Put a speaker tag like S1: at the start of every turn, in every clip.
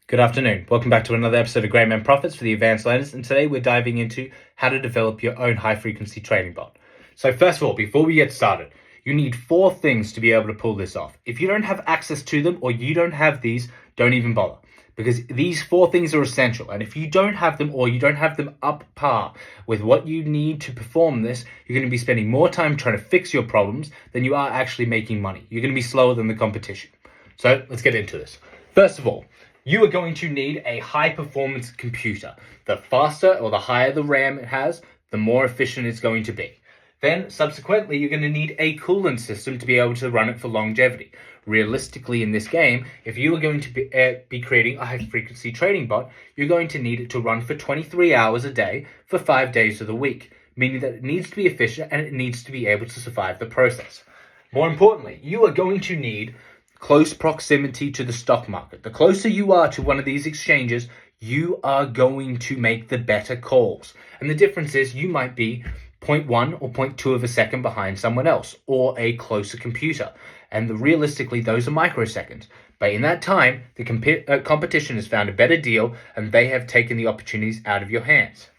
S1: Good afternoon. Welcome back to another episode of Great Men Profits for the Advanced Learners, and today we're diving into how to develop your own high-frequency trading bot. So first of all, before we get started, you need 4 things to be able to pull this off. If you don't have access to them or you don't have these, don't even bother, because these 4 things are essential. And if you don't have them or you don't have them up par with what you need to perform this, you're going to be spending more time trying to fix your problems than you are actually making money. You're going to be slower than the competition. So let's get into this. First of all, you are going to need a high-performance computer. The faster or the higher the RAM it has, the more efficient it's going to be. Then, subsequently, you're going to need a coolant system to be able to run it for longevity. Realistically, in this game, if you are going to be creating a high-frequency trading bot, you're going to need it to run for 23 hours a day for 5 days of the week, meaning that it needs to be efficient and it needs to be able to survive the process. More importantly, you are going to need close proximity to the stock market. The closer you are to one of these exchanges, you are going to make the better calls. And the difference is you might be 0.1 or 0.2 of a second behind someone else or a closer computer. And realistically, those are microseconds. But in that time, the competition has found a better deal and they have taken the opportunities out of your hands.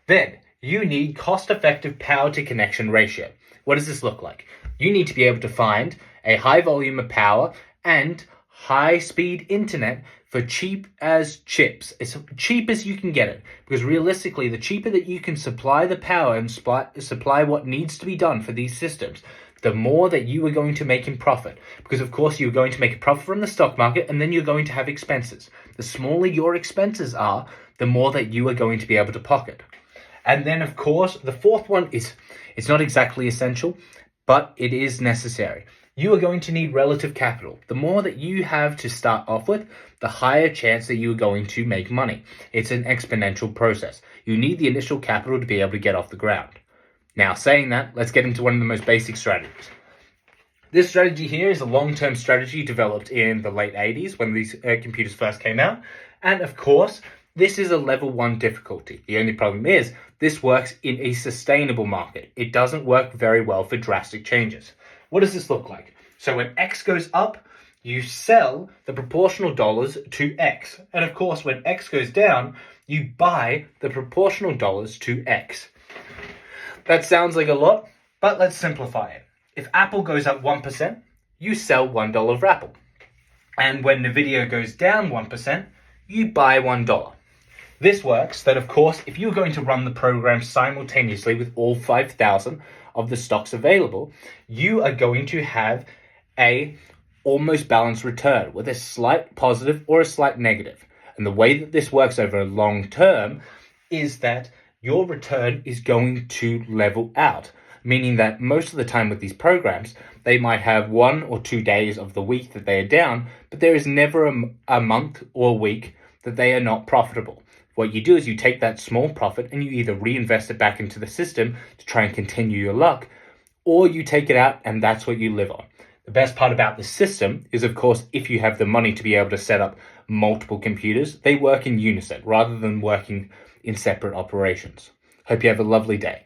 S1: Then you need cost-effective power to connection ratio. What does this look like? You need to be able to find a high volume of power and high-speed internet for cheap as chips. As cheap as you can get it. Because realistically, the cheaper that you can supply the power and supply what needs to be done for these systems, the more that you are going to make in profit. Because of course, you're going to make a profit from the stock market and then you're going to have expenses. The smaller your expenses are, the more that you are going to be able to pocket. And then of course, the fourth one is, it's not exactly essential, but it is necessary. You are going to need relative capital. The more that you have to start off with, the higher chance that you are going to make money. It's an exponential process. You need the initial capital to be able to get off the ground. Now, saying that, let's get into one of the most basic strategies. This strategy here is a long-term strategy developed in the late 80s when these computers first came out. And of course, this is a level 1 difficulty. The only problem is this works in a sustainable market. It doesn't work very well for drastic changes. What does this look like? So when X goes up, you sell the proportional dollars to X. And of course, when X goes down, you buy the proportional dollars to X. That sounds like a lot, but let's simplify it. If Apple goes up 1%, you sell $1 of Apple. And when Nvidia goes down 1%, you buy $1. This works that, of course, if you're going to run the program simultaneously with all 5,000 of the stocks available, you are going to have a almost balanced return with a slight positive or a slight negative. And the way that this works over a long term is that your return is going to level out, meaning that most of the time with these programs, they might have 1 or 2 days of the week that they are down, but there is never a month or a week that they are not profitable. What you do is you take that small profit and you either reinvest it back into the system to try and continue your luck, or you take it out and that's what you live on. The best part about this system is, of course, if you have the money to be able to set up multiple computers, they work in unison rather than working in separate operations. Hope you have a lovely day.